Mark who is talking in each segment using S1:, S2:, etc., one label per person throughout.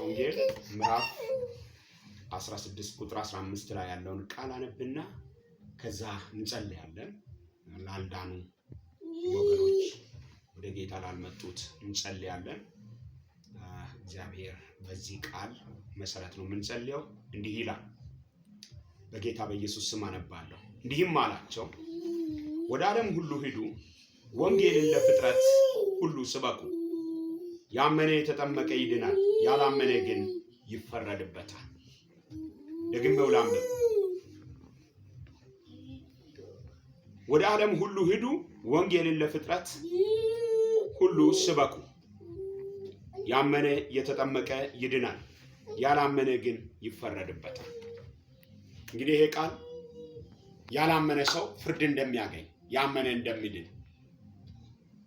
S1: ወንጌል ምዕራፍ 16 ቁጥር 15 ላይ ያለውን ቃል አነብና ከዛ እንጸልያለን። ላልዳኑ ወገኖች ወደ ጌታ ላልመጡት እንጸልያለን። እግዚአብሔር በዚህ ቃል መሰረት ነው የምንጸልየው። እንዲህ ይላል። በጌታ በኢየሱስ ስም አነባለሁ። እንዲህም አላቸው፣ ወደ ዓለም ሁሉ ሂዱ፣ ወንጌልን ለፍጥረት ሁሉ ስበኩ። ያመነ የተጠመቀ ይድናል፣ ያላመነ ግን ይፈረድበታል። ደግሜው ላንብብ። ወደ ዓለም ሁሉ ሂዱ፣ ወንጌልን ለፍጥረት ሁሉ ስበኩ። ያመነ የተጠመቀ ይድናል፣ ያላመነ ግን ይፈረድበታል። እንግዲህ ይሄ ቃል ያላመነ ሰው ፍርድ እንደሚያገኝ ያመነ እንደሚድን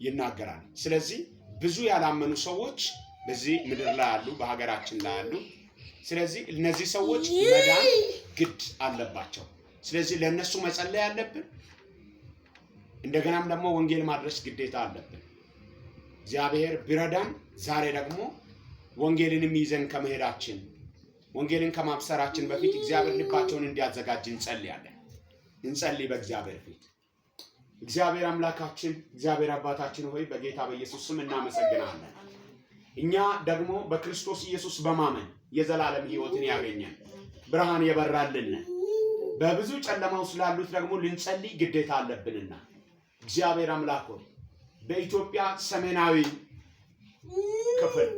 S1: ይናገራል። ስለዚህ ብዙ ያላመኑ ሰዎች በዚህ ምድር ላይ አሉ፣ በሀገራችን ላይ አሉ። ስለዚህ እነዚህ ሰዎች መዳን ግድ አለባቸው። ስለዚህ ለነሱ መጸለይ አለብን። እንደገናም ደግሞ ወንጌል ማድረስ ግዴታ አለብን። እግዚአብሔር ቢረዳን ዛሬ ደግሞ ወንጌልንም ይዘን ከመሄዳችን ወንጌልን ከማብሰራችን በፊት እግዚአብሔር ልባቸውን እንዲያዘጋጅ እንጸልያለን። እንጸልይ በእግዚአብሔር ፊት። እግዚአብሔር አምላካችን እግዚአብሔር አባታችን ሆይ በጌታ በኢየሱስ ስም እናመሰግናለን። እኛ ደግሞ በክርስቶስ ኢየሱስ በማመን የዘላለም ሕይወትን ያገኘን ብርሃን የበራልን በብዙ ጨለማው ስላሉት ደግሞ ልንጸልይ ግዴታ አለብንና እግዚአብሔር አምላክ ሆይ በኢትዮጵያ ሰሜናዊ ክፍል፣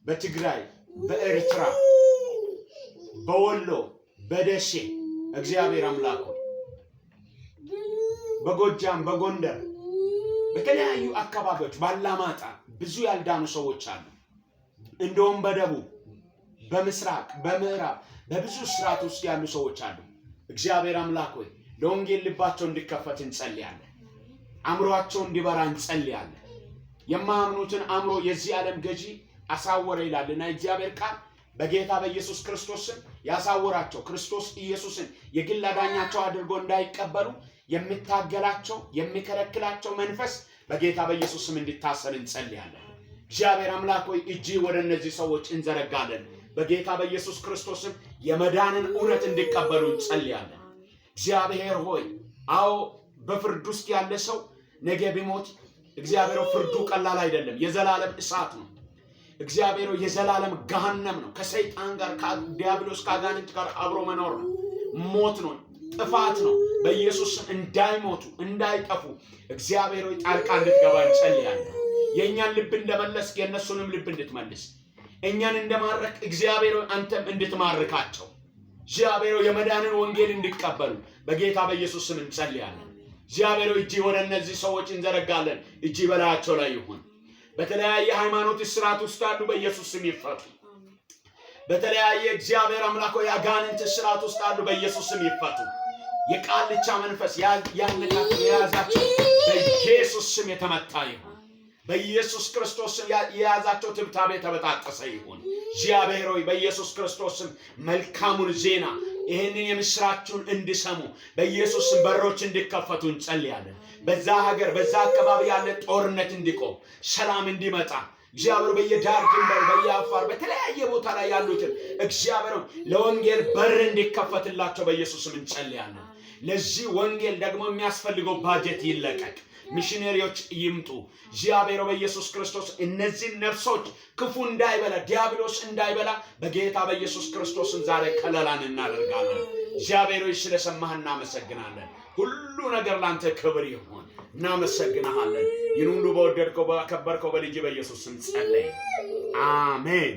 S1: በትግራይ፣ በኤርትራ፣ በወሎ፣ በደሴ እግዚአብሔር አምላክ ሆይ በጎጃም፣ በጎንደር፣ በተለያዩ አካባቢዎች ባላማጣ ብዙ ያልዳኑ ሰዎች አሉ። እንደውም በደቡብ፣ በምስራቅ፣ በምዕራብ በብዙ ስርዓት ውስጥ ያሉ ሰዎች አሉ። እግዚአብሔር አምላክ ሆይ ለወንጌል ልባቸው እንዲከፈት እንጸልያለን። አእምሮአቸው እንዲበራ እንጸልያለን። የማያምኑትን አእምሮ የዚህ ዓለም ገዢ አሳወረ ይላልና እግዚአብሔር ቃል በጌታ በኢየሱስ ክርስቶስ ስም ያሳወራቸው ክርስቶስ ኢየሱስን የግል አዳኛቸው አድርጎ እንዳይቀበሉ የሚታገላቸው የሚከለክላቸው መንፈስ በጌታ በኢየሱስ ስም እንዲታሰር እንጸልያለን። እግዚአብሔር አምላክ ሆይ እጅ ወደ እነዚህ ሰዎች እንዘረጋለን። በጌታ በኢየሱስ ክርስቶስ ስም የመዳንን እውነት እንዲቀበሉ እንጸልያለን። እግዚአብሔር ሆይ አዎ በፍርድ ውስጥ ያለ ሰው ነገ ቢሞት እግዚአብሔር ፍርዱ ቀላል አይደለም። የዘላለም እሳት ነው። እግዚአብሔር የዘላለም ገሃነም ነው። ከሰይጣን ጋር ከዲያብሎስ ከአጋንንት ጋር አብሮ መኖር ነው። ሞት ነው። ጥፋት ነው። በኢየሱስ ስም እንዳይሞቱ እንዳይጠፉ እግዚአብሔር ጣልቃ እንድትገባ እንጸልያለን። የእኛን ልብ እንደመለስክ የእነሱንም ልብ እንድትመልስ እኛን እንደማረክ እግዚአብሔር አንተም እንድትማርካቸው እግዚአብሔር የመዳንን ወንጌል እንዲቀበሉ በጌታ በኢየሱስ ስም እንጸልያለን። እግዚአብሔር እጅ ወደ እነዚህ ሰዎች እንዘረጋለን። እጅ በላያቸው ላይ ይሁን። በተለያየ ሃይማኖት ስርዓት ውስጥ ያሉ በኢየሱስ ስም ይፈቱ። በተለያየ እግዚአብሔር አምላክ ሆይ አጋንንት ስርዓት ውስጥ ያሉ በኢየሱስ ስም ይፈቱ። የቃልቻ መንፈስ ያልነካቸው የያዛቸው በኢየሱስ ስም የተመታ ይሁን። በኢየሱስ ክርስቶስ ስም የያዛቸው ትብታብ የተበጣጠሰ ይሁን። እግዚአብሔር ሆይ በኢየሱስ ክርስቶስ ስም መልካሙን ዜና ይሄንን የምስራቹን እንዲሰሙ በኢየሱስ ስም በሮች እንዲከፈቱ እንጸልያለን። በዛ ሀገር በዛ አካባቢ ያለ ጦርነት እንዲቆም ሰላም እንዲመጣ እግዚአብሔር በየዳር ድንበር በየአፋር በተለያየ ቦታ ላይ ያሉትን እግዚአብሔር ለወንጌል በር እንዲከፈትላቸው በኢየሱስ ስም እንጸልያለን። ለዚህ ወንጌል ደግሞ የሚያስፈልገው ባጀት ይለቀቅ። ሚሽነሪዎች ይምጡ። እግዚአብሔር በኢየሱስ ክርስቶስ እነዚህ ነፍሶች ክፉ እንዳይበላ ዲያብሎስ እንዳይበላ በጌታ በኢየሱስ ክርስቶስ ዛሬ ከለላን እናደርጋለን። እግዚአብሔር ስለሰማህ እናመሰግናለን። ሁሉ ነገር ላንተ ክብር ይሁን። እናመሰግናለን። ይህን ሁሉ በወደድከው ባከበርከው በልጅ በኢየሱስ ስም ጸለይ። አሜን።